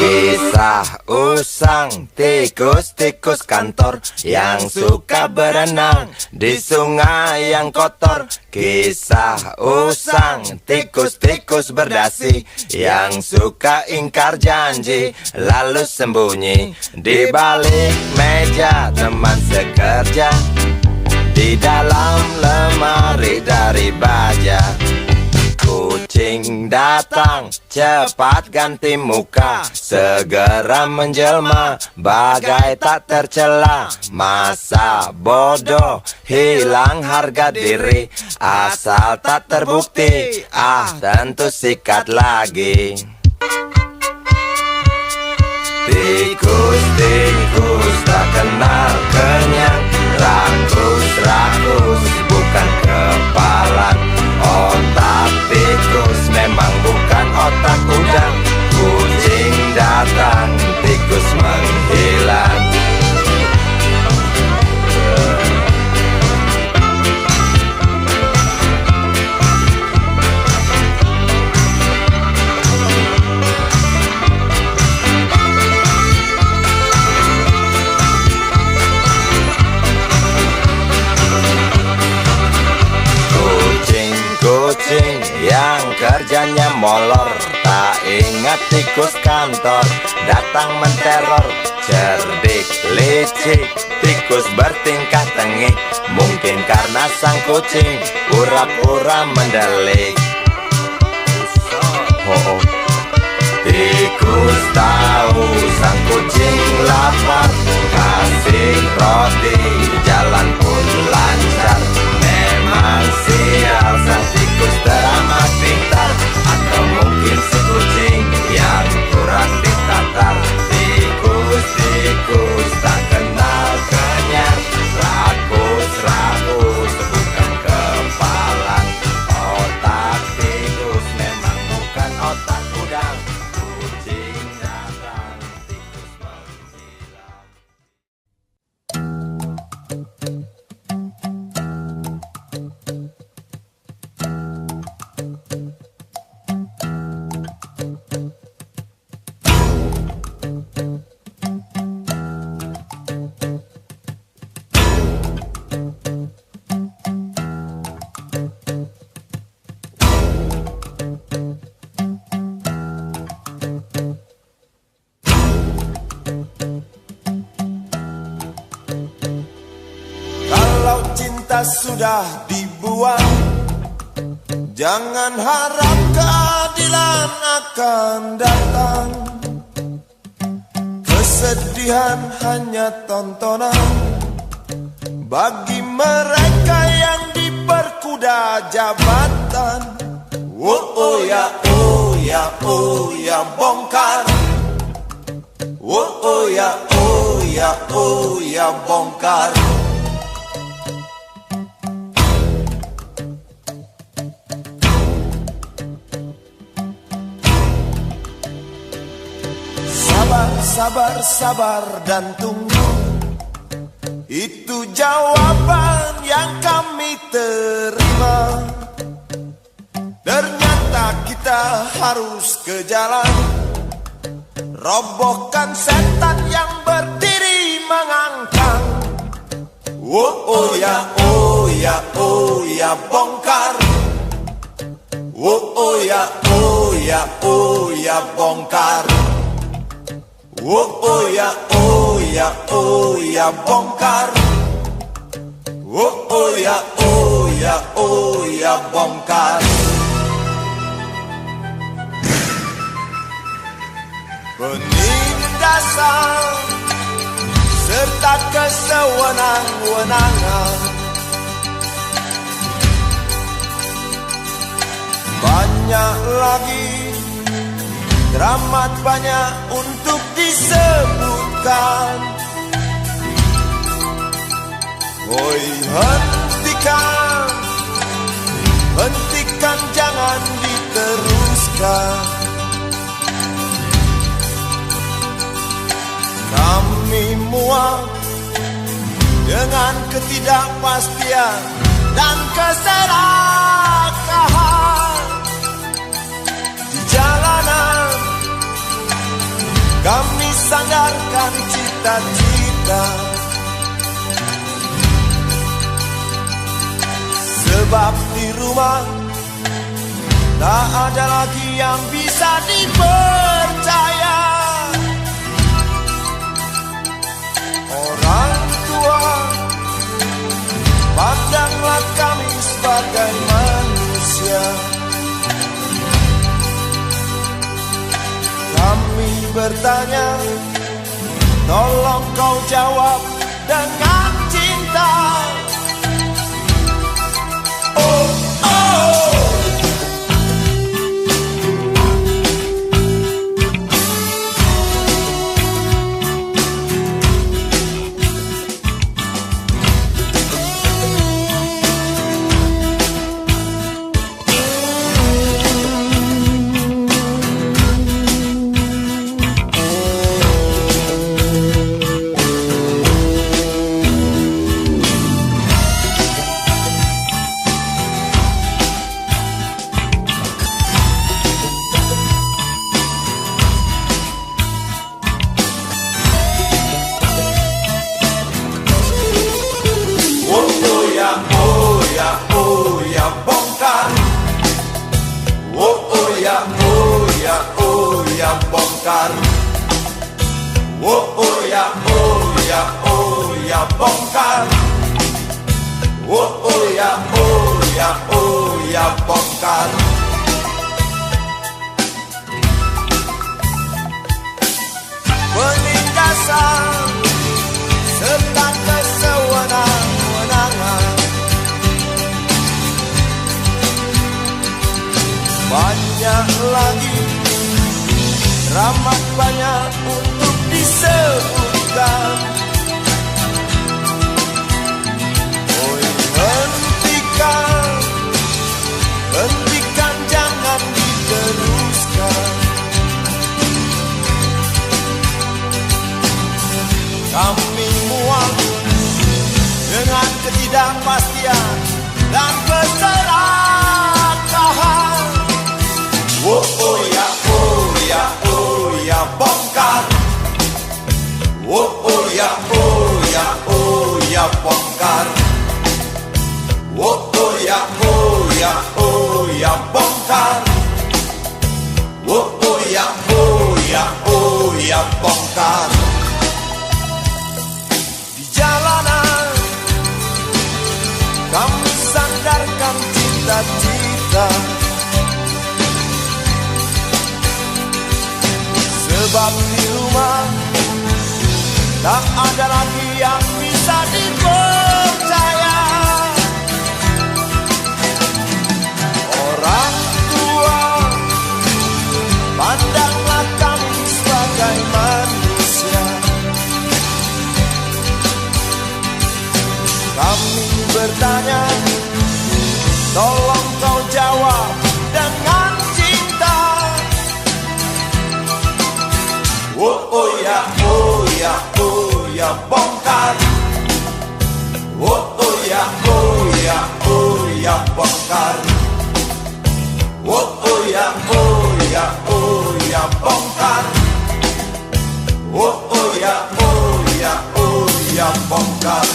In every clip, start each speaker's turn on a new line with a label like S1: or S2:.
S1: Kisah usang tikus-tikus kantor yang suka berenang di sungai yang kotor. Kisah usang tikus-tikus berdasi yang suka ingkar janji lalu sembunyi di balik meja teman sekerja, di dalam lemari dari baja. Kucing datang, cepat ganti muka, segera menjelma, bagai tak tercela. Masa bodoh, hilang harga diri, asal tak terbukti, tentu sikat lagi. Tikus-tikus tak kenal kenyang, rakus-rakus bukan kepalan. Otak tikus memang bukan otak udang. Kucing datang, tikus menghilang. Kucing yang kerjanya molor, tak ingat tikus kantor datang menteror. Cerdik, licik, tikus bertingkah tengik, mungkin karena sang kucing pura-pura mendelik. Tikus tahu sang kucing lapar, kasih roti, jalan pun lancar. Memang sial sang tikus teramat pintar, atau mungkin si kucing yang kurang ditatar. Tikus-tikus tak kenal kenyang, rakus-rakus bukan kepalan. Otak tikus memang bukan otak udang. Kucing datang, tikus menghilang.
S2: Kalau cinta sudah dibuang, jangan harap keadilan akan datang. Kesedihan hanya tontonan bagi mereka yang diperkuda jabatan. Oh ya, oh ya, oh ya, bongkar. Oh ya, oh ya, oh ya, bongkar. Sabar, sabar, sabar dan tunggu, itu jawaban yang kami terima. Ternyata kita harus ke jalan, robohkan setan yang berdiri mengangkang. Oh ya, oh ya, oh ya, bongkar. Oh ya, oh ya, oh ya, bongkar. Oh ya, oh ya, oh ya, bongkar. Oh ya, oh ya, oh ya, bongkar. Penindasan serta kesewenang-wenangan, banyak lagi, teramat banyak untuk disebutkan. Woi, hentikan, hentikan, jangan diteruskan. Kami muak dengan ketidakpastian dan keserakahan di jalanan. kami sandarkan cita-cita. Sebab di rumah tak ada lagi yang bisa dipercaya. Orang tua, pandanglah kami sebagai manusia. Kami bertanya, tolong kau jawab dengan cinta. Oh, oh. Bongkar. Oh ya, bongkar. Oh ya, bongkar. Penindasan serta kesewenang-wenangan, banyak lagi, teramat banyak untuk disebutkan. Oh, hentikan, jangan diteruskan. Kami muak dengan ketidakpastian dan keserakahan. Oh ya, bongkar. Oh ya, bongkar. Oh ya, bongkar. Oh ya, bongkar. Di jalanan kami sandarkan cita-cita. Sebab di rumah tak ada lagi yang bisa dipercaya. Orang tua, pandanglah kami sebagai manusia. Kami bertanya, tolong kau jawab dengan cinta. Oh ya, bongkar. Oh ya, bongkar. Oh ya, bongkar. Oh ya, bongkar.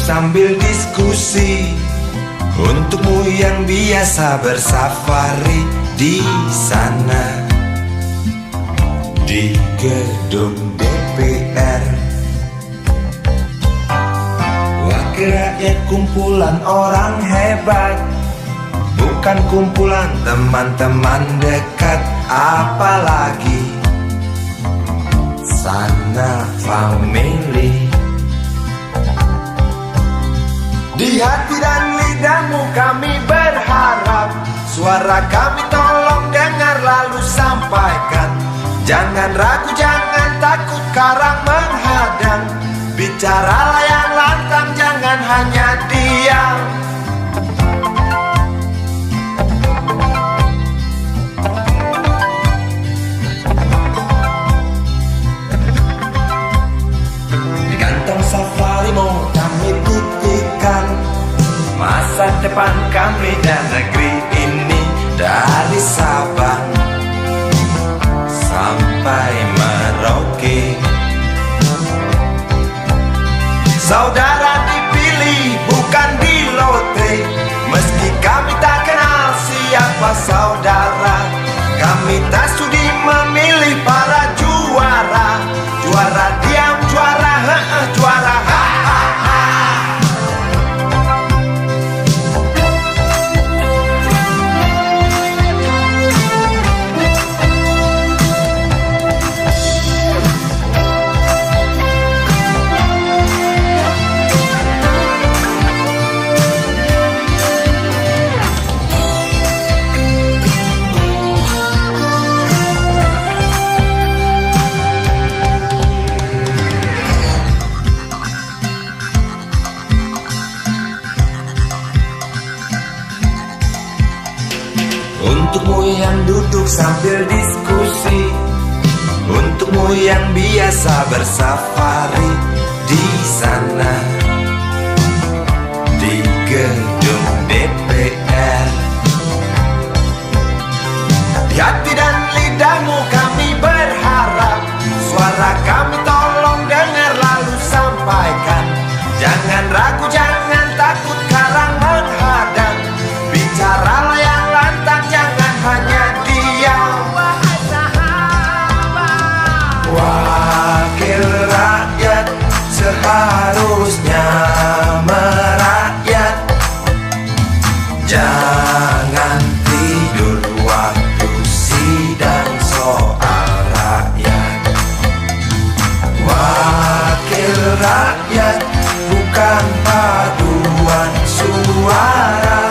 S3: Sambil diskusi, untukmu yang biasa bersafari di sana, di gedung DPR. Wakil rakyat kumpulan orang hebat, bukan kumpulan teman-teman dekat, apalagi sana family. Di hati dan lidahmu kami berharap, suara kami tolong dengar lalu sampaikan. Jangan ragu, jangan takut karang menghadang, bicaralah yang lantang, jangan hanya diam. Di kantong safarimu kami titipkan masa depan kami dan negeri ini, dari Sabang sampai Merauke. Saudara dipilih bukan di lotre, meski kami tak kenal siapa saudara. Kami tak sudi memilih para juara, juara diam, juara juara Untukmu yang duduk sambil diskusi, untukmu yang biasa bersafari di sana, di gedung DPR. Di hati dan lidahmu kami berharap, suara kami tolong dengar lalu sampaikan. Jangan ragu, jangan takut karang menghadang, bicaralah yang lantang, jangan hanya diam. Wakil rakyat seharusnya merakyat, jangan tidur waktu sidang soal rakyat. Wakil rakyat bukan paduan suara,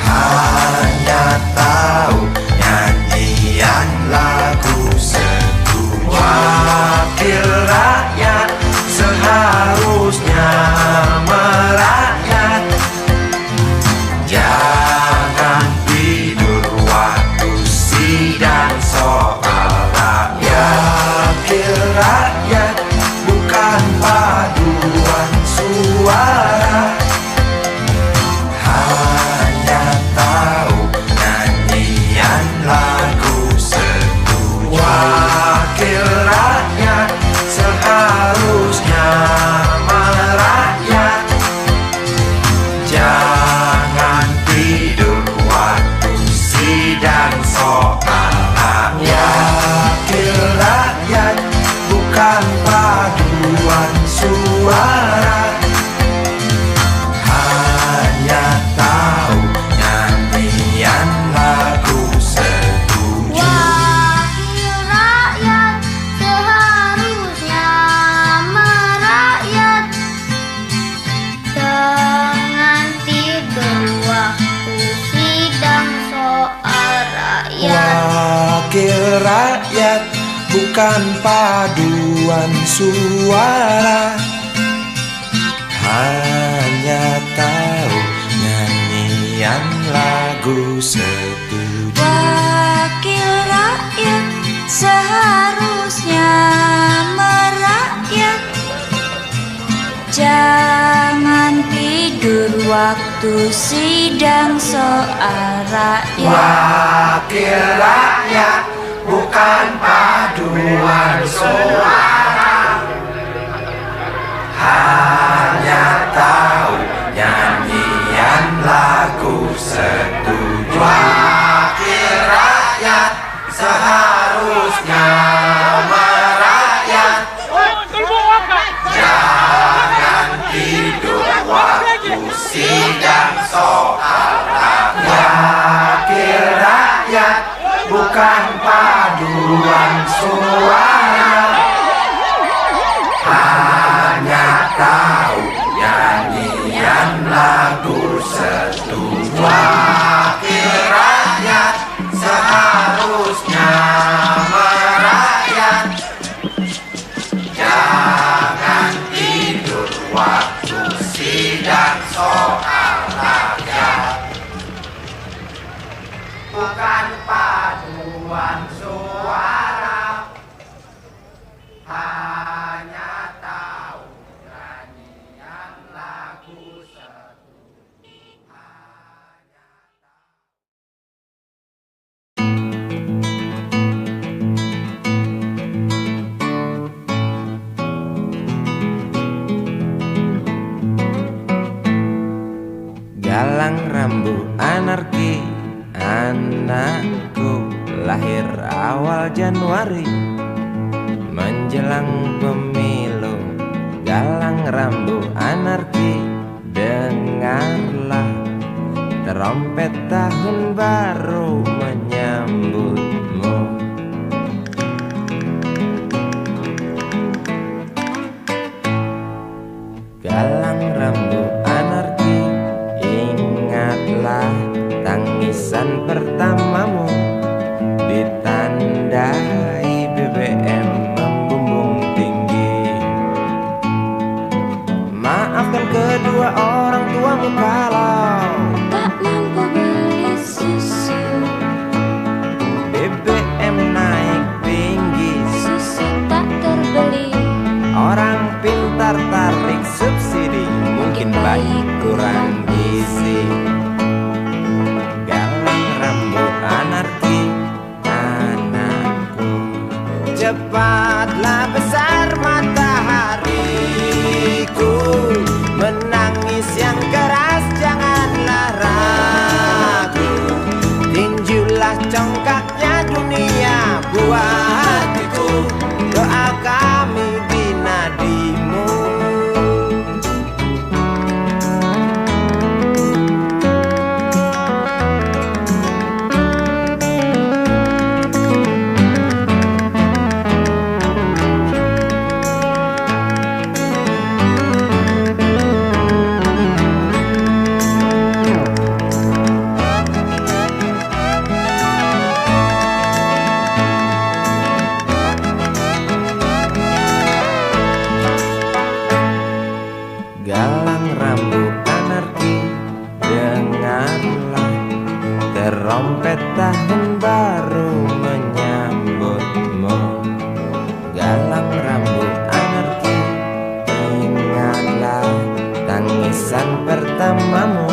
S3: hanya tahu nyanyian lagu setuju. Wakil rakyat seharusnya merakyat, jangan tidur waktu sidang soal rakyat. Wakil rakyat bukan paduan suara, hanya tahu nyanyian lagu setuju. Wakil rakyat seharusnya merakyat, jangan tidur waktu sidang soal rakyat. Wakil rakyat bukan paduan suara, hanya tahu nyanyian lagu setuju.
S4: Wakil rakyat seharusnya merakyat, jangan tidur waktu sidang soal rakyat.
S3: Wakil rakyat bukan paduan suara, hanya tahu nyanyian lagu setuju.
S4: Wakil rakyat seharusnya merakyat, jangan tidur waktu sidang soal rakyat.
S3: Wakil rakyat bukan paduan suara, hanya tahu nyanyian lagu setuju. Wakil rakyat seharusnya merakyat. Jangan tidur waktu sidang soal rakyat. Wakil rakyat bukan paduan suara, hanya tahu nyanyian lagu seduh. Wakil rakyat seharusnya merakyat. Jangan tidur waktu sidang soal rakyat. Bukan paduan suara, hanya tahu nyanyian lagu seduh.
S5: Galang rambu anarki, anakku lahir awal Januari menjelang pemilu. Galang rambu anarki, dengarlah terompet tahun baru menyambutmu. Galang rambu anarki, ingatlah tangisan pertamamu ditandai BBM membumbung tinggi. Maafkan kedua orang tuamu kalau
S4: tak mampu beli susu,
S5: BBM naik tinggi.
S4: susu tak terbeli.
S5: Orang pintar tarik subsidi, mungkin baik kurang gizi. Galang rambu anarki, anakku. Cepatlah besar matahariku, menangis yang keras janganlah ragu. Tinjulah congkaknya dunia buah hatiku, doa kami di nadimu. Galang rambu anarki, dengarlah terompet tahun baru menyambutmu. Galang rambu anarki, ingatlah tangisan pertamamu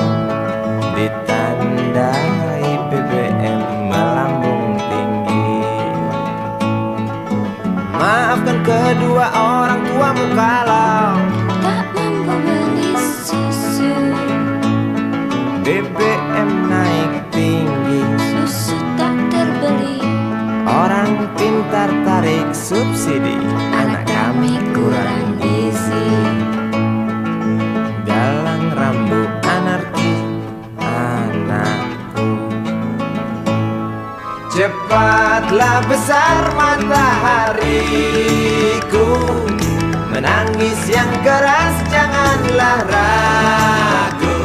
S5: ditandai BBM melambung tinggi. Maafkan kedua orang tuamu kalau
S4: Tak mampu beli susu,
S5: BBM naik tinggi.
S4: susu tak terbeli.
S5: Orang pintar tarik subsidi, anak kami kurang gizi. Galang rambu anarki, anakku. Cepatlah besar matahariku, menangis yang keras janganlah ragu.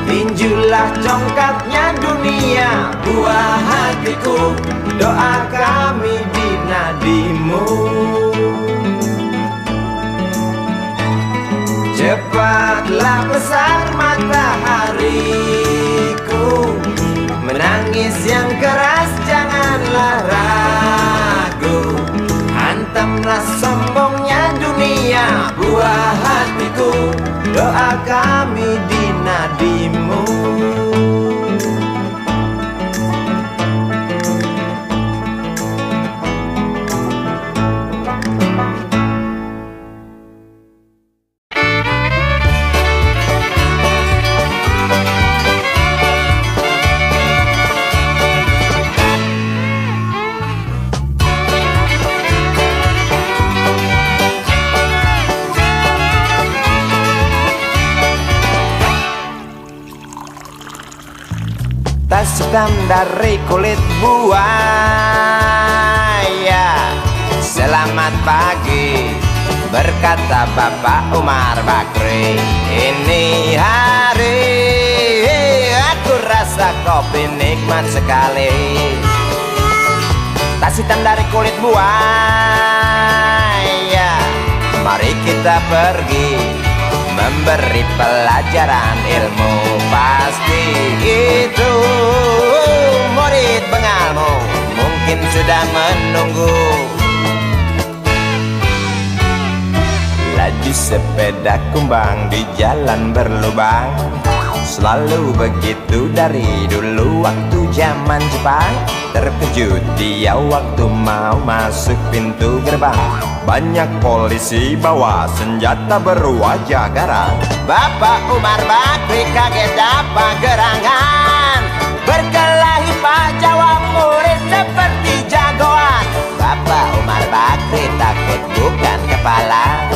S5: Tinjulah congkaknya dunia buah hatiku, doa kami di nadimu. Cepatlah besar matahariku, menangis yang keras janganlah ragu. Hantamlah sombongnya dunia buah hatiku, doa kami di nadimu. hitam dari kulit buaya. Selamat pagi, berkata Bapak Umar Bakri. Ini hari aku rasa kopi nikmat sekali. Tas hitam dari kulit buaya, mari kita pergi memberi pelajaran ilmu. Pasti itu murid bengalmu mungkin sudah menunggu. Laju sepeda kumbang di jalan berlubang, selalu begitu dari dulu waktu zaman Jepang. Terkejut dia waktu mau masuk pintu gerbang, banyak polisi bawa senjata berwajah garang. Bapak Umar Bakri kaget dapat gerangan, berkelahi Pak jawab murid seperti jagoan. Bapak Umar Bakri takut bukan kepala,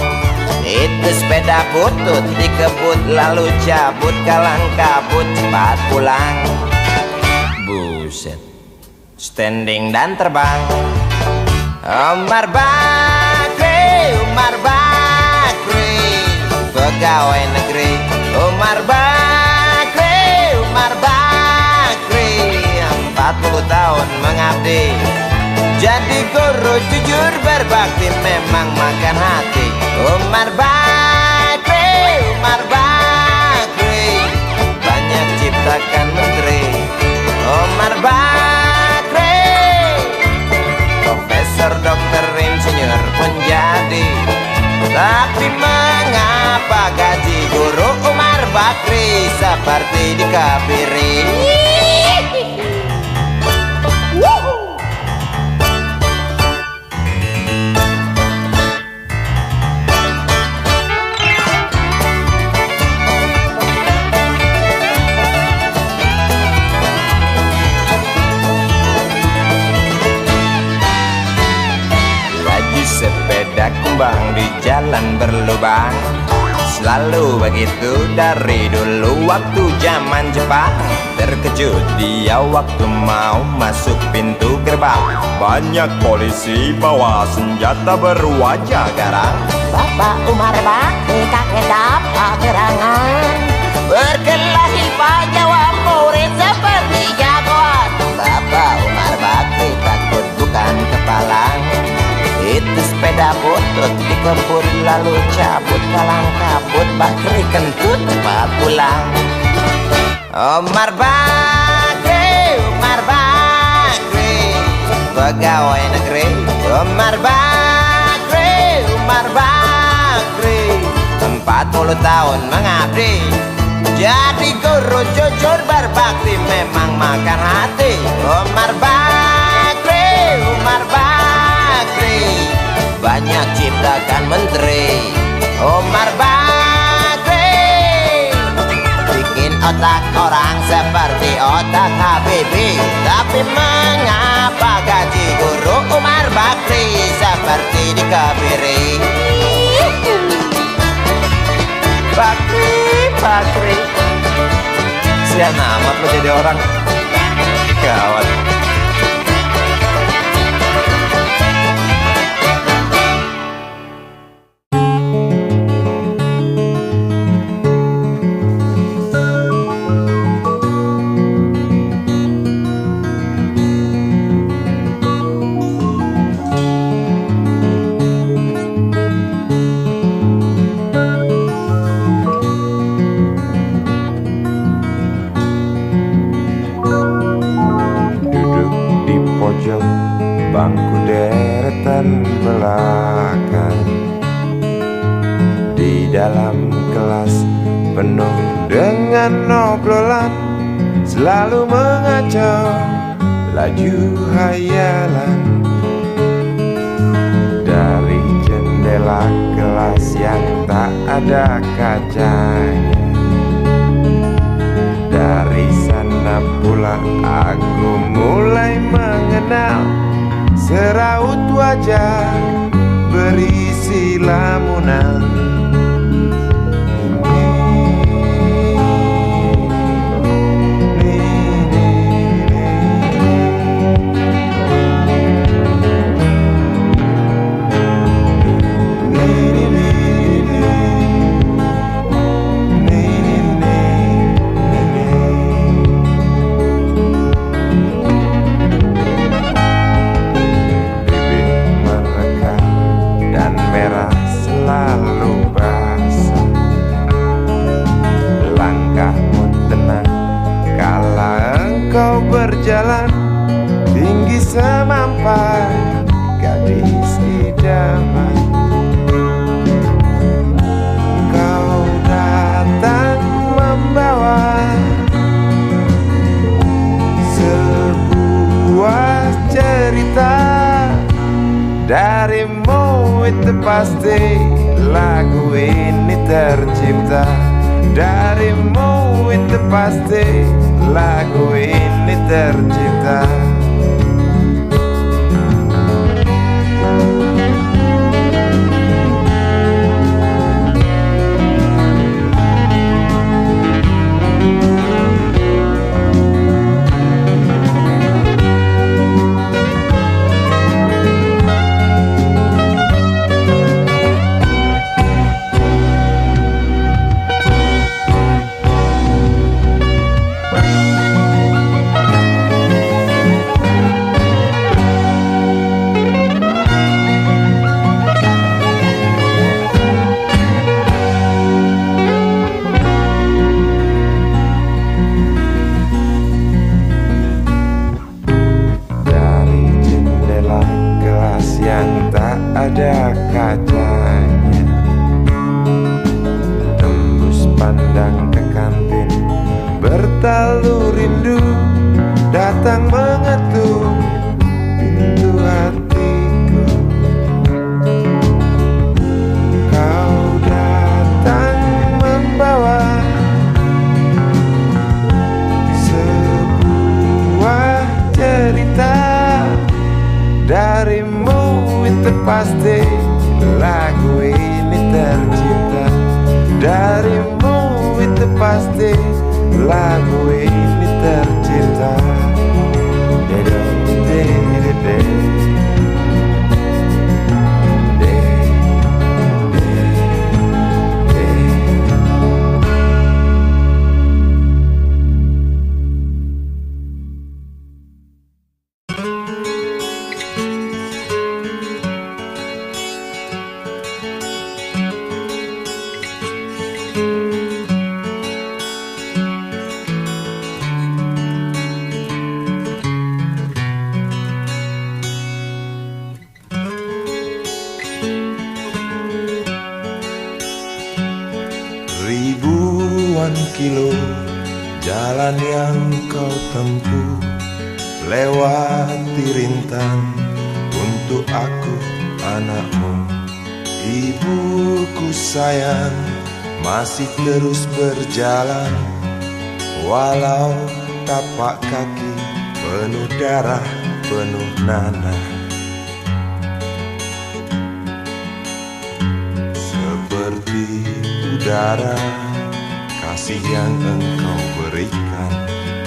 S5: itu sepeda butut dikebut lalu cabut, kalang kabut cepat pulang. Buset, standing dan terbang. Umar Bakri, Umar Bakri, pegawai negeri. Umar Bakri, Umar Bakri, 40 tahun mengabdi, jadi guru jujur berbakti memang makan hati. Umar Bakri, Umar Bakri, banyak ciptakan menteri. Umar Bakri, profesor, dokter, insinyur pun jadi. Tapi mengapa gaji guru Umar Bakri seperti dikebiri? Sepeda kumbang di jalan berlubang, selalu begitu dari dulu waktu zaman Jepang. Terkejut dia waktu mau masuk pintu gerbang, banyak polisi bawa senjata berwajah garang.
S6: Bapak Umar Bakri kaget dapat gerangan,
S5: Berkelahi Pak jawab murid seperti jagoan. Bapak Umar Bakri takut bukan kepala, itu sepeda butut dikebut lalu cabut, kalang kabut Bakri kentut cepat pulang. Umar Bakri, Umar Bakri, pegawai negeri. Umar Bakri, Umar Bakri, 40 tahun mengabdi, jadi guru jujur berbakti memang makan hati. Umar Bakri, Umar Bakri, banyak ciptakan menteri. Umar Bakri, bikin otak orang seperti otak Habibie. Tapi mengapa gaji guru Umar Bakri seperti dikebiri? Bakri, Bakri, sian amat lo jadi orang. Gawat. Bangku deretan belakang, di dalam kelas penuh dengan obrolan, selalu mengacau laju hayalan. Dari jendela kelas yang tak ada kacanya, dari sana pula aku mulai mengenal seraut wajah berisi lamunan. Darimu itu pasti lagu ini tercipta. Darimu itu pasti lagu ini tercipta. Ada kacanya, tembus pandang ke kantin, bertalu rindu datang mengetuk pintu hatiku. Kau datang membawa sebuah cerita. Darimu itu pasti lagu ini tercipta. Darimu itu pasti lagu ini tercipta. Ribuan kilo jalan yang kau tempuh, lewati rintang untuk aku anakmu. Ibuku sayang masih terus berjalan, walau tapak kaki penuh darah, penuh nanah. Seperti udara, kasih yang engkau berikan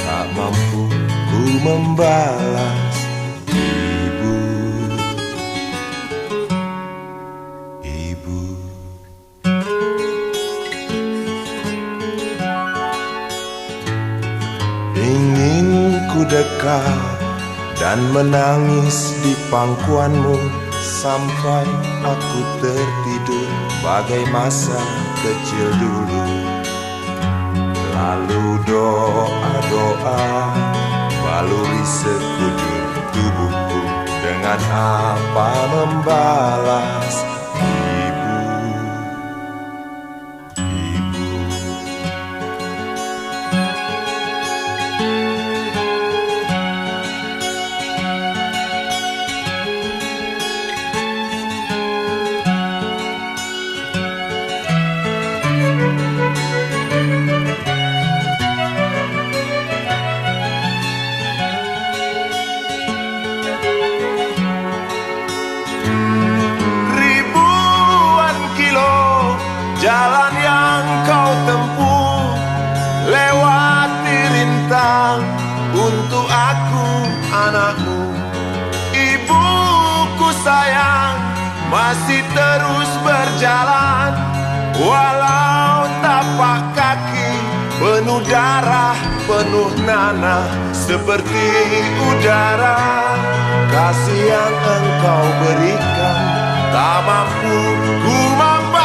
S5: tak mampu ku membalas. Ibu, ibu. Ingin ku dekat dan menangis di pangkuanmu sampai aku tertidur bagai masa kecil dulu. Lalu doa-doa baluri sekujur tubuhku, dengan apa membalas. Ibu, ibu. Jalan yang kau tempuh, lewati rintang untuk aku anakmu. Ibuku sayang masih terus berjalan, walau tapak kaki penuh darah, penuh nanah. Seperti udara, kasih yang engkau berikan tak mampu ku membalas.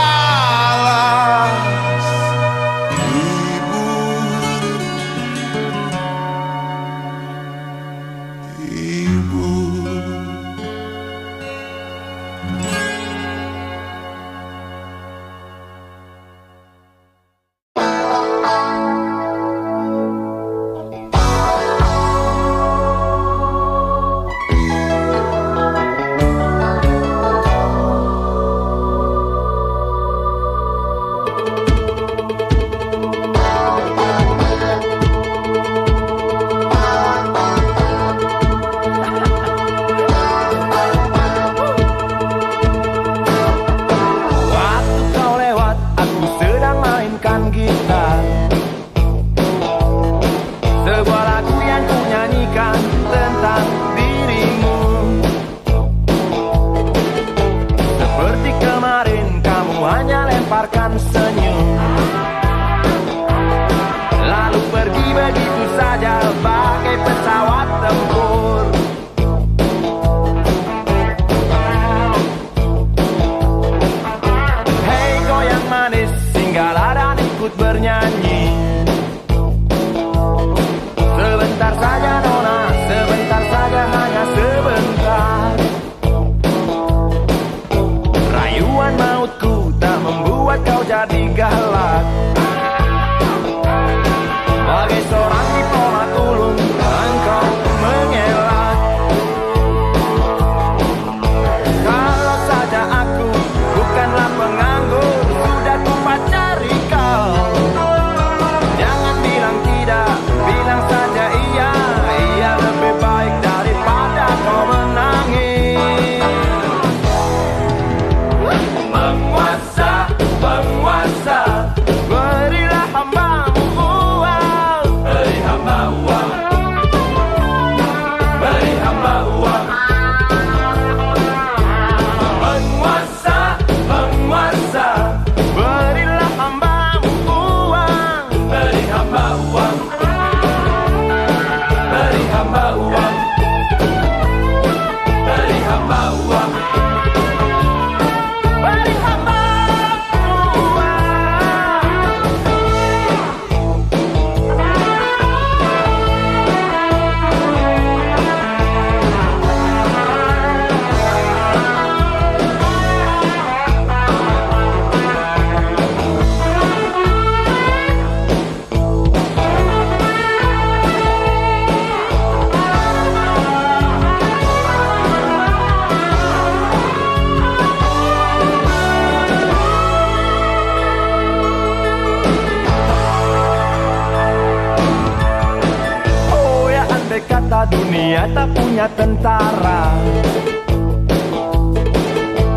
S5: dunia tak punya tentara.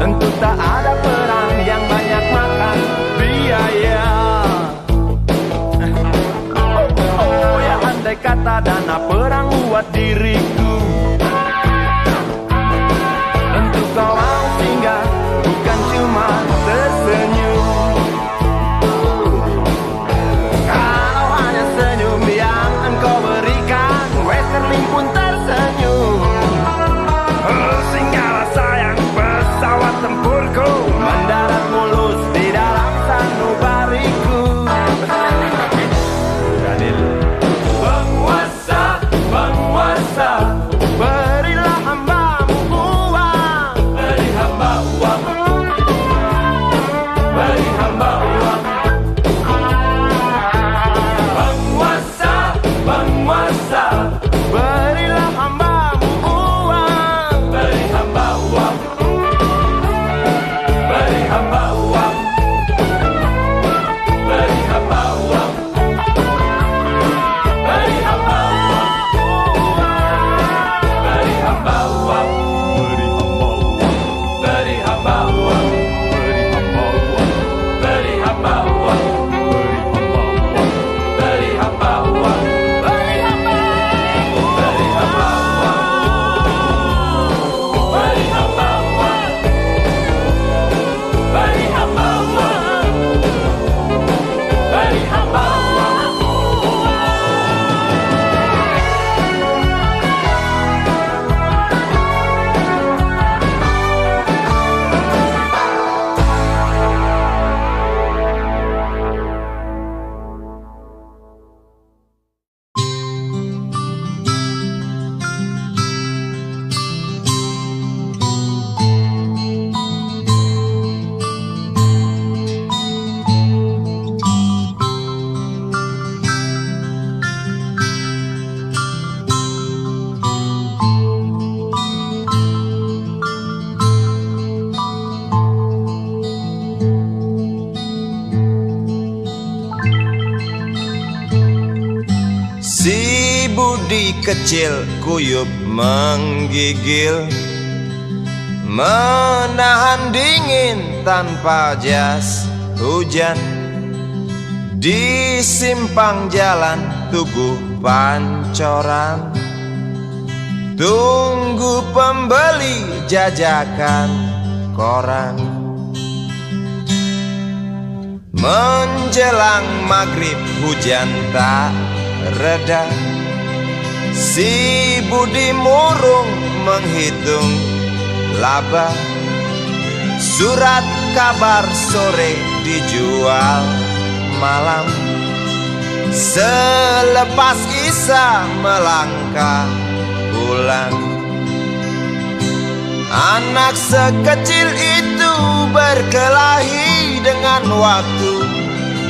S5: Tentu tak ada perang yang banyak makan biaya. Oh ya, andai kata dana perang buat diriku, tentu kau mau singgah, bukan cuma tersenyum. Kalau hanya senyum yang engkau berikan, Westerling pun tersenyum. Singgahlah sayang, pesawat tempurku mendarat mulus di dalam sanubariku. Penguasa, penguasa, berilah hambamu uang. Beri hamba uang. Beri hamba uang. Penguasa, penguasa, berilah hambamu uang. Beri hamba uang. Beri hamba uang. Beri hamba uang. Beri hamba uang. Beri hamba uang. Beri hamba uang. Beri hamba uang. Beri hamba uang. Beri hamba uang. Beri hamba uang. Beri hamba uang. Beri hamba uang. Beri hamba uang.
S1: Si Budi kecil kuyup menggigil, menahan dingin tanpa jas hujan. Di simpang jalan Tugu Pancoran, tunggu pembeli jajakan koran. Menjelang maghrib hujan tak reda, si Budi murung menghitung laba. Surat kabar sore dijual malam. Selepas Isya melangkah pulang. Anak sekecil itu berkelahi dengan waktu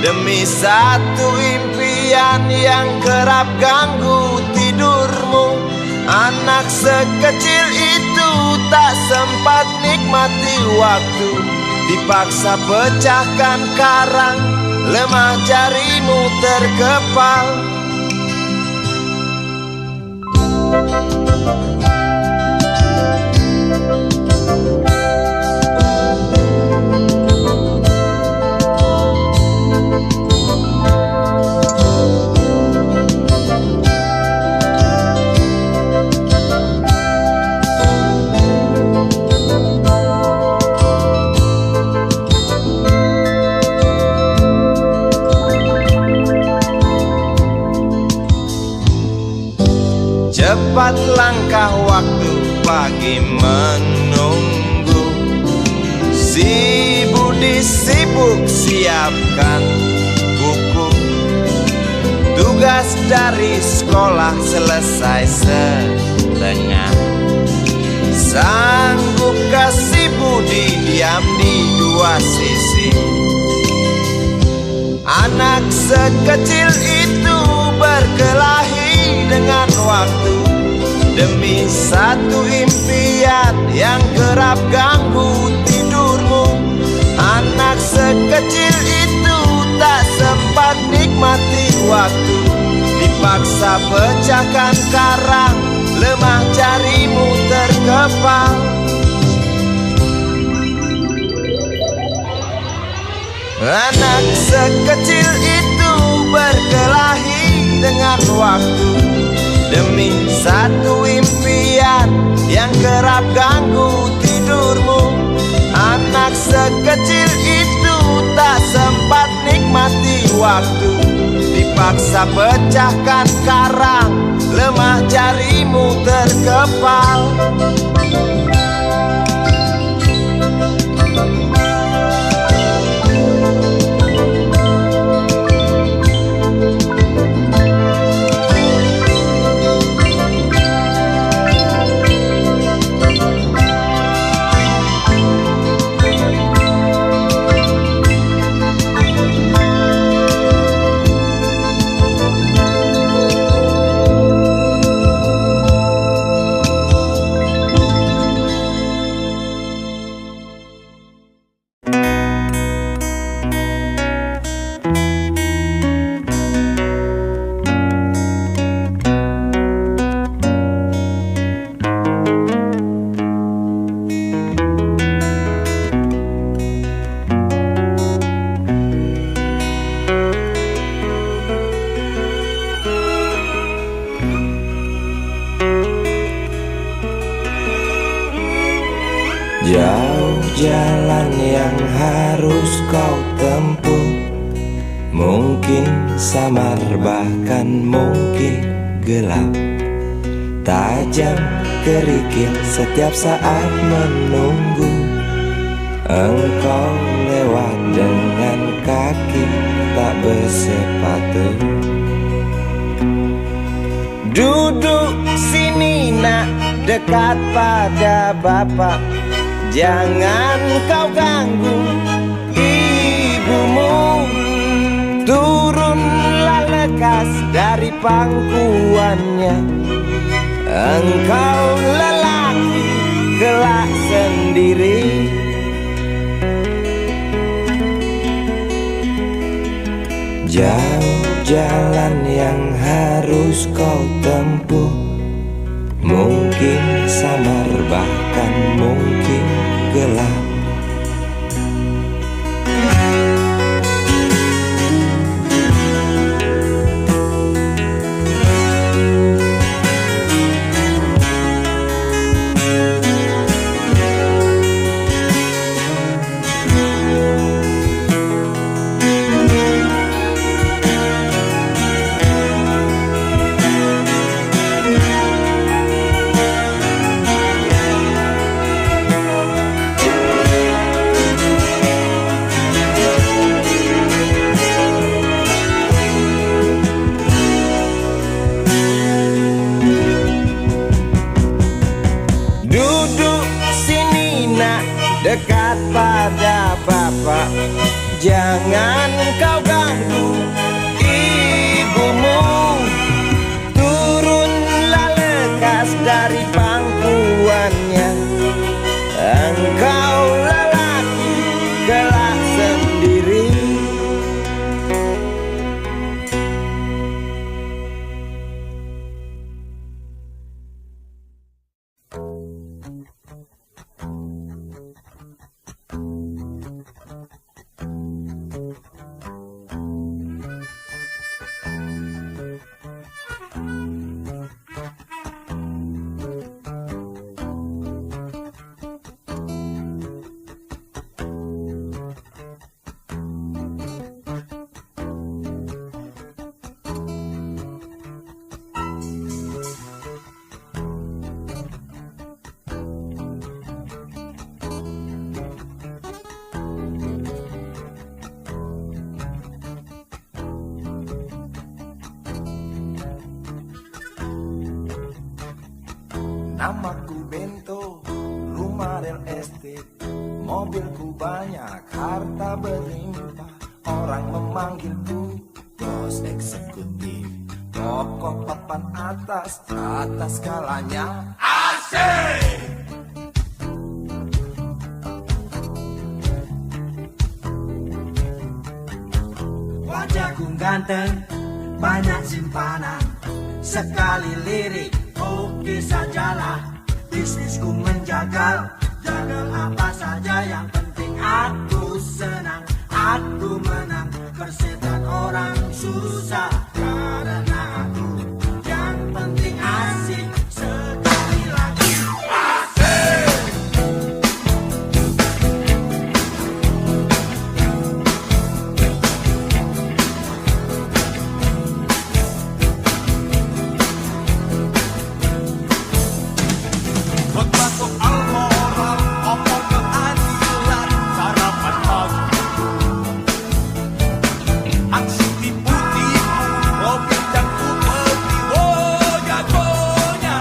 S1: demi satu impian yang kerap ganggu tidurmu. Anak sekecil itu tak sempat nikmati waktu, dipaksa pecahkan karang, lemah jarimu terkepal. Cepat langkah waktu pagi menunggu, si Budi sibuk siapkan buku. Tugas dari sekolah selesai setengah. Sanggupkah si Budi diam di dua sisi? Anak sekecil itu berkelahi dengan waktu demi satu impian yang kerap ganggu tidurmu. Anak sekecil itu tak sempat nikmati waktu, dipaksa pecahkan karang, lemah lemah jarimu terkepal. Anak sekecil itu berkelahi dengan waktu demi satu impian yang kerap ganggu tidurmu. Anak sekecil itu tak sempat nikmati waktu, dipaksa pecahkan karang, lemah jarimu terkepal.
S5: Jauh jalan yang harus kau tempuh, mungkin samar bahkan mungkin gelap, tajam kerikil setiap saat menunggu. Engkau lewat dengan kaki tak bersepatu. Duduk sini nak, dekat pada bapak, jangan kau ganggu ibumu. Turunlah lekas dari pangkuannya, engkau lelaki kelak sendiri. Jauh jalan yang harus kau tempuh, mungkin samar bahkan mungkin gelap. Dekat pada bapak, jangan kau ganggu ibumu. Turunlah lekas dari pangkuannya, engkau lelaki kelak sendiri.
S2: Namaku Bento, rumah real estate, mobilku banyak, harta berlimpah. Orang memanggilku bos eksekutif, pokok papan atas skalanya asik.
S3: Wajahku ganteng, banyak simpanan, sekali lirik oke sajalah. Bisnisku menjagal, jagal apa saja, yang penting aku senang, aku menang. Persetan orang susah karena aku, yang penting asik. Sekali lagi asik.
S2: Khotbah soal moral, omong keadilan, sarapan pagi. Aksi tipu-tipu, Robin dan upeti, oh jagonya.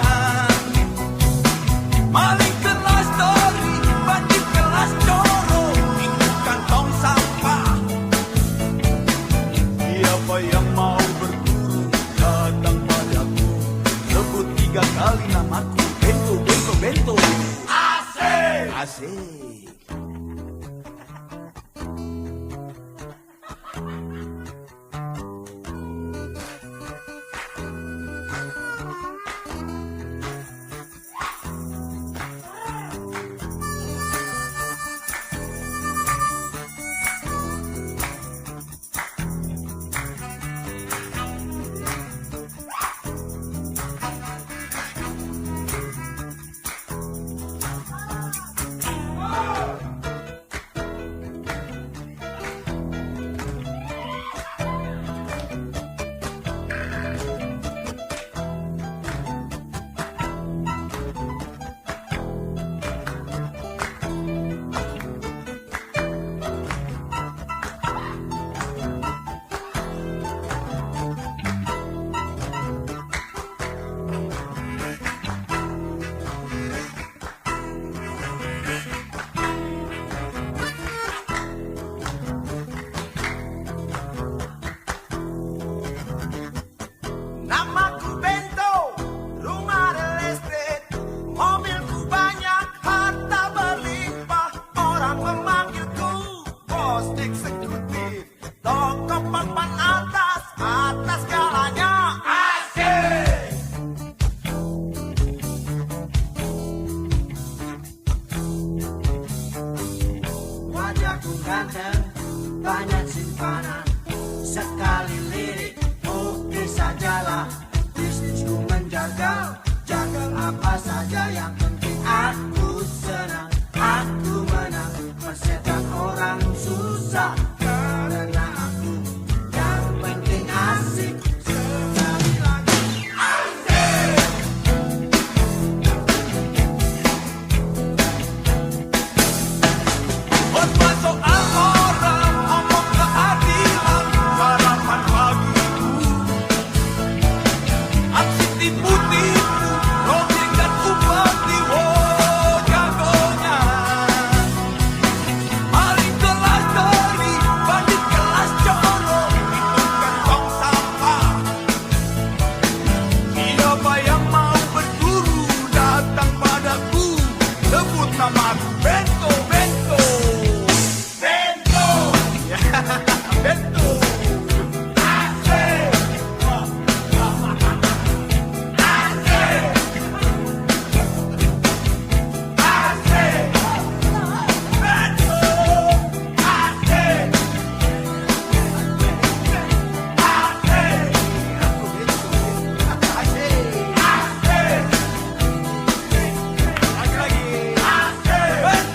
S2: Maling kelas tori, bandit kelas coro, itu kantong sampah. Siapa yang mau berburu, datang padaku. Sebut 3 kali namaku, Bento, Bento, Bento. Asik! Asik!
S3: Namaku Bento, rumah real estate, mobilku banyak, harta berlimpah. Orang memanggilku bos eksekutif, toko papan atas, atas segalanya. Asik! Wajahku ganteng, banyak simpanan, sekali lirik oke sajalah. Bisnisku menjagal, jagal apa saja, yang penting aku senang, aku menang. Persetan orang susah karena aku, yang penting asik. Sekali lagi asik.
S2: Khotbah soal moral, omong keadilan, sarapan pagiku. Aksi tipu-tipu, Robin dan upeti, oh jagonya. Maling kelas tori, bandit kelas coro, itu kantong sampah. Siapa yang mau berburu, datang padaku. Sebut namaku, Bento, Bento. Bento! Bento! Asik! Asik! Asik! Bento! Asik! Asik! Asik! Lagi-lagi. Asik! Bento!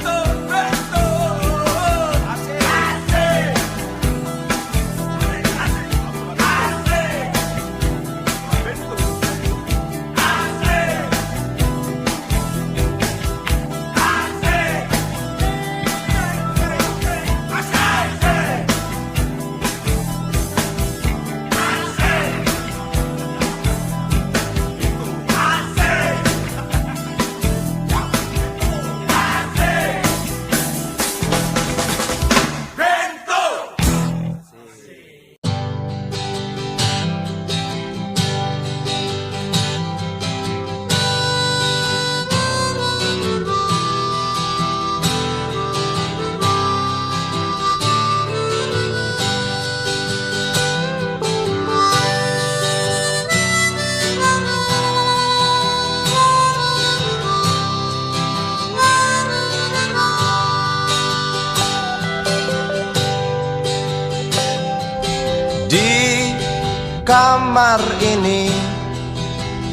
S1: kamar ini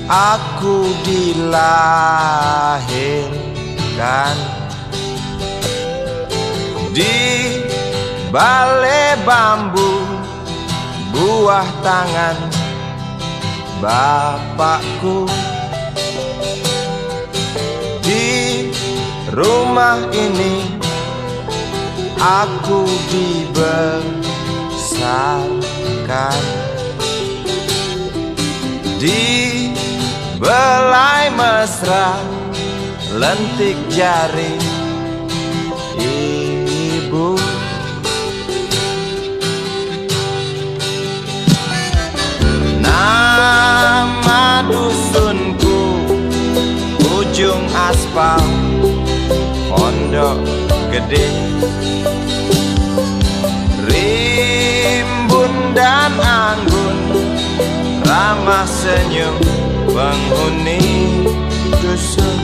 S1: aku dilahirkan. Di balai bambu buah tangan bapakku. Di rumah ini aku dibesarkan. Di belai mesra lentik jari ibu. Nama dusunku ujung aspal Pondok Gede. Rimbun dan anggun ramah senyum penghuni dusun.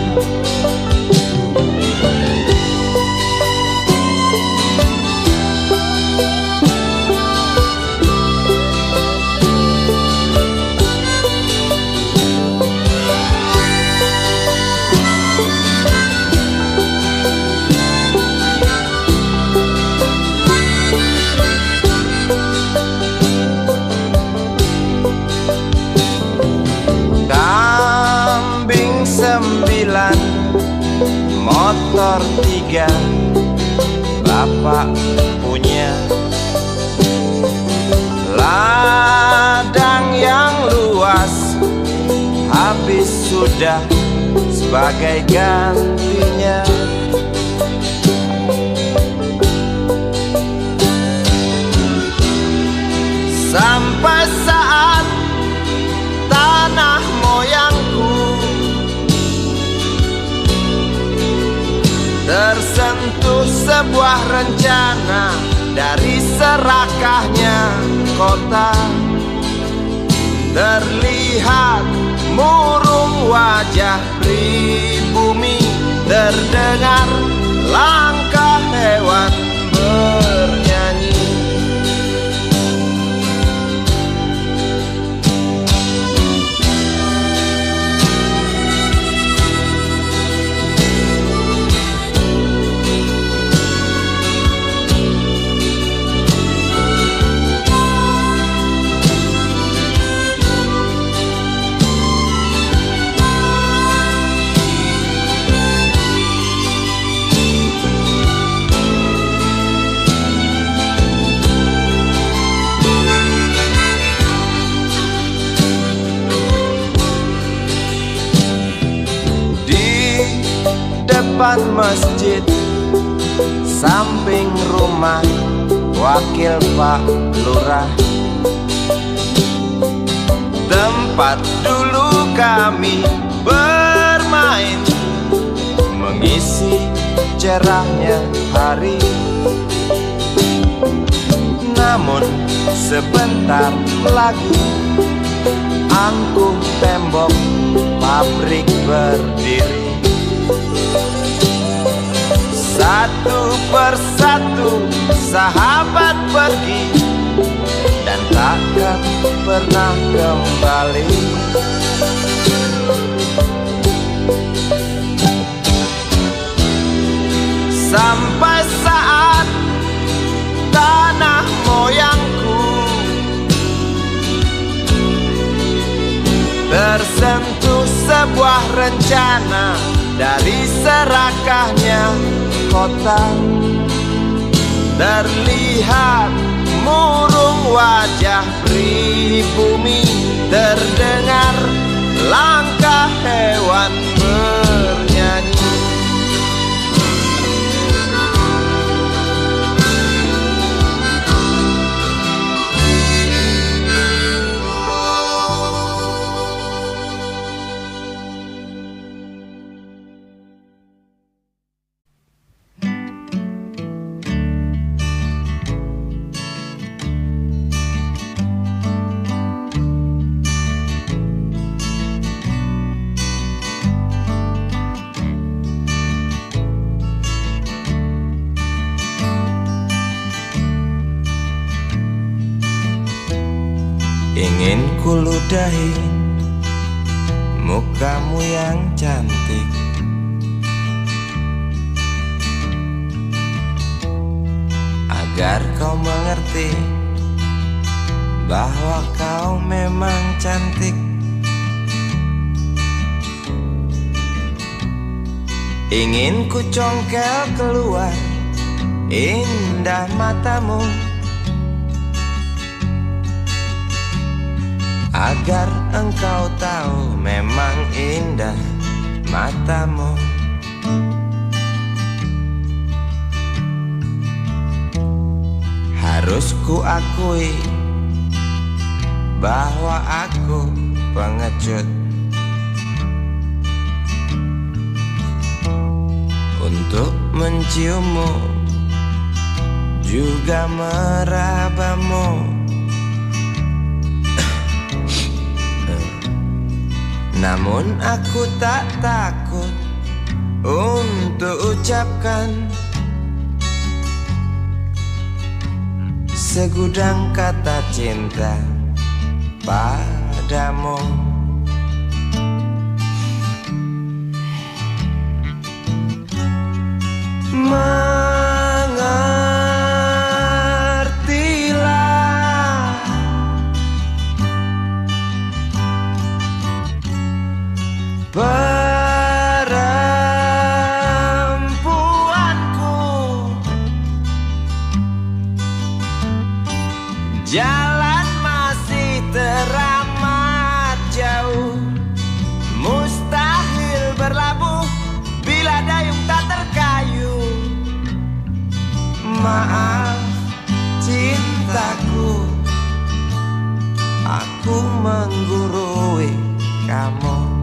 S1: Kambing 9, motor 3, bapak punya. Ladang yang luas habis sudah sebagai gantinya. Sampai saat tanah moyangku tersentuh sebuah rencana dari serakahnya kota. Terlihat murung wajah pribumi, terdengar langkah hewan bernyanyi. Depan masjid samping rumah wakil Pak Lurah, tempat dulu kami bermain mengisi cerahnya hari. Namun sebentar lagi angkuh tembok pabrik berdiri. Satu persatu sahabat pergi dan takkan pernah kembali. Sampai saat tanah moyangku tersentuh sebuah rencana dari serakahnya kota. Terlihat murung wajah pribumi, terdengar langkah hewan bernyanyi.
S5: Ingin kuludahi mukamu yang cantik, agar kau mengerti bahwa kau memang cantik. Ingin ku congkel keluar indah matamu, agar engkau tahu memang indah matamu. Harus ku akui bahwa aku pengecut untuk menciummu, juga merabamu. Namun aku tak takut untuk ucapkan segudang kata cinta padamu. Mengertilah perempuanku, jalan masih teramat jauh, mustahil berlabuh bila dayung tak terkayu. Maaf cintaku, aku menggurui kamu.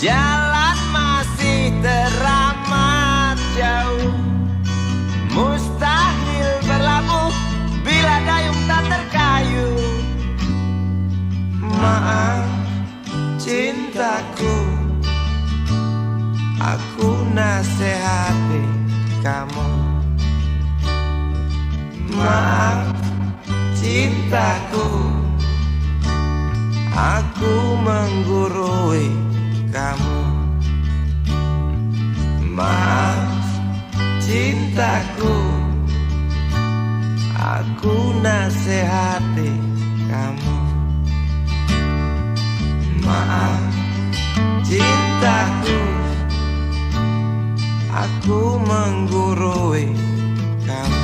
S5: Jalan masih teramat jauh, mustahil berlabuh bila dayung tak terkayu. Maaf cintaku, aku nasihati kamu. Maaf cintaku, aku menggurui kamu. Maaf cintaku, aku nasihati kamu. Maaf cintaku, aku menggurui kamu.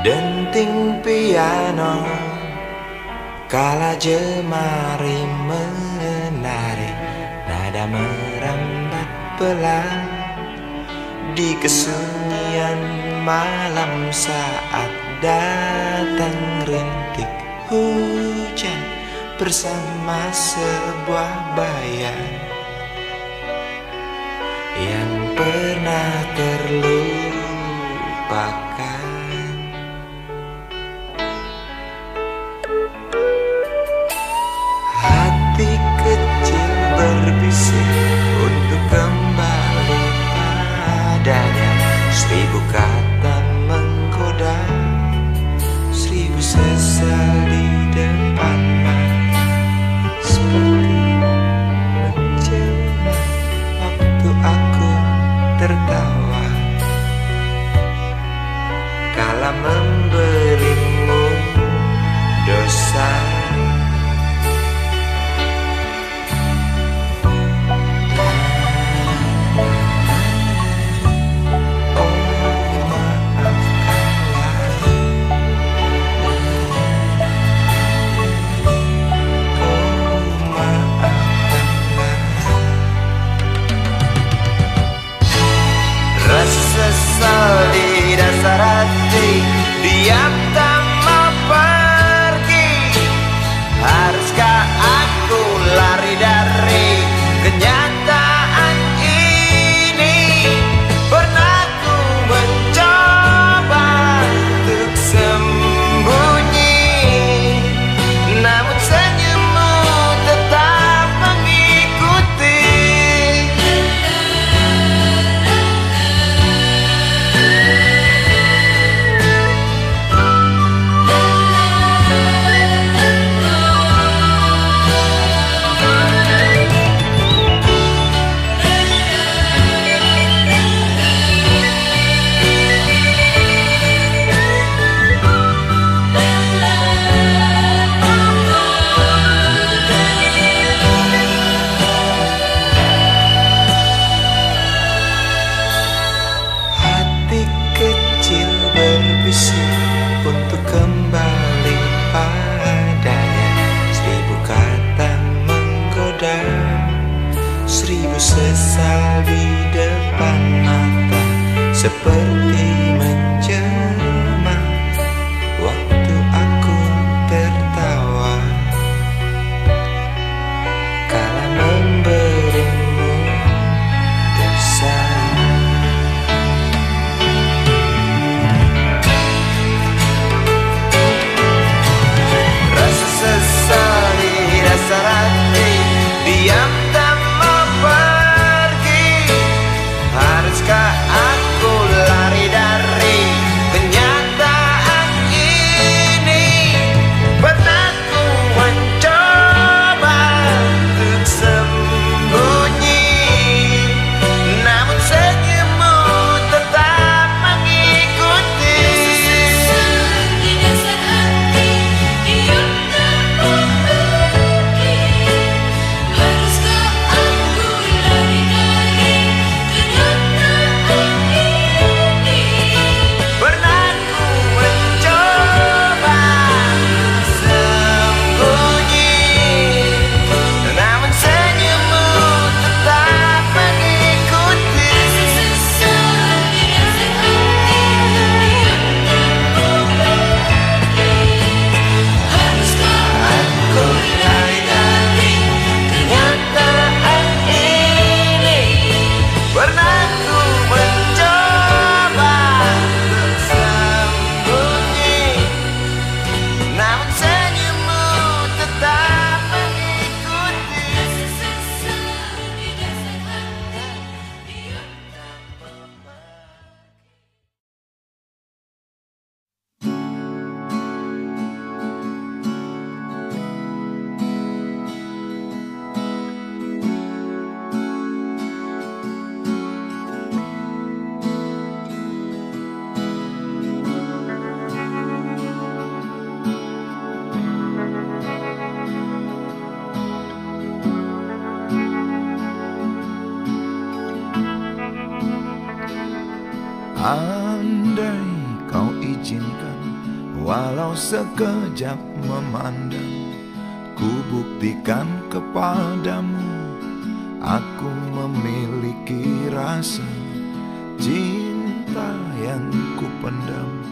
S5: Denting piano kala jemari menari, nada merambat pelan di kesunyian malam saat datang rintik hujan bersama sebuah bayang yang pernah seperti menjelma waktu aku tertawa kala memberimu dosa. Rasa sesali, rasa hati diam tak mau pergi. Haruskah aku lari dari kenyataan ini? Pernah ku mencoba untuk sembunyi, namun senyummu tetap mengikuti. Pernah ku mencoba sembunyi, namun senyummu tetap mengikuti. Aku lari dari kenyataan ini. Pernah ku mencoba untuk sembunyi, namun senyummu tetap mengikuti.
S7: Andai kau izinkan, walau sekejap memandang, ku buktikan kepadamu, aku memiliki rasa cinta yang ku pendam.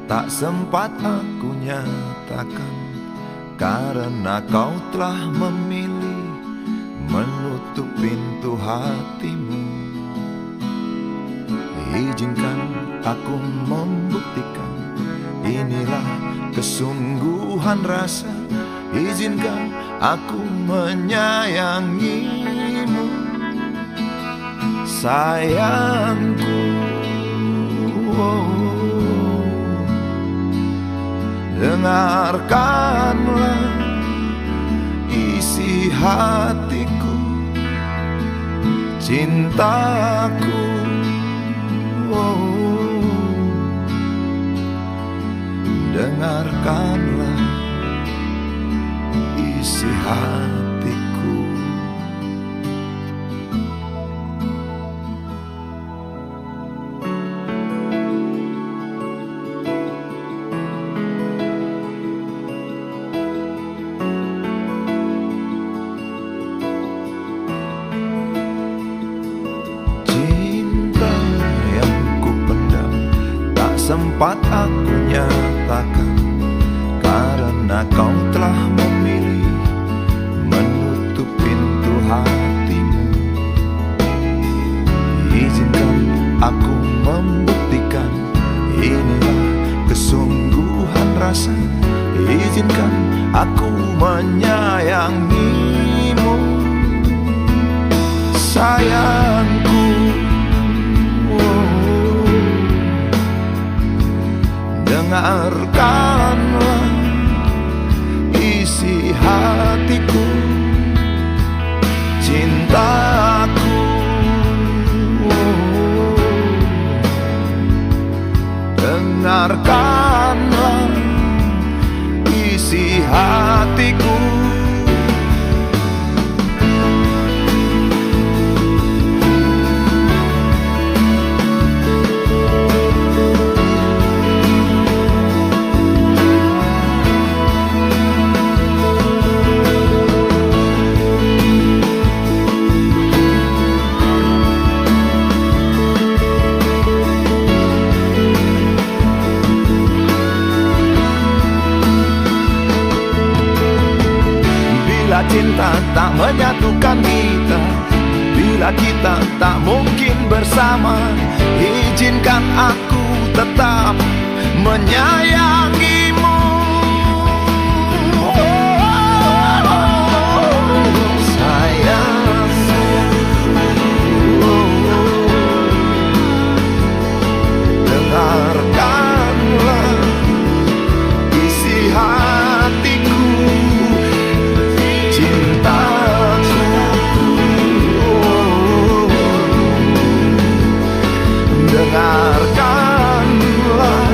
S7: Tak sempat aku nyatakan, karena kau telah memilih menutup pintu hatimu. Izinkan aku membuktikan, inilah kesungguhan rasa. Izinkan aku menyayangimu, sayangku. Dengarkanlah isi hatiku, cintaku. Dengarkanlah isi hatiku. Cinta yang ku pendam, tak sempat aku nyatakan, karena kau telah memilih menutup pintu hatimu. Izinkan aku membuktikan, inilah kesungguhan rasa. Izinkan aku menyayangimu, sayangku. Dengarkanlah isi hatiku, cintaku. Dengarkanlah isi hatiku. Bila cinta tak menyatukan kita, bila kita tak mungkin bersama, izinkan aku tetap menyayangimu. Sayang, dengarkanlah isi hatiku, cintaku. Dengarkanlah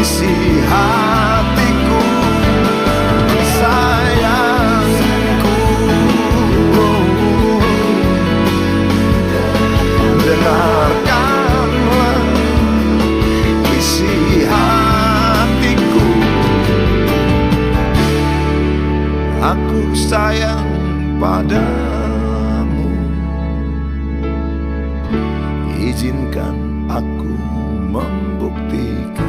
S7: isi hatiku, sayangku. Dengarkanlah isi hatiku. Aku sayang padamu, izinkan aku membuktikan.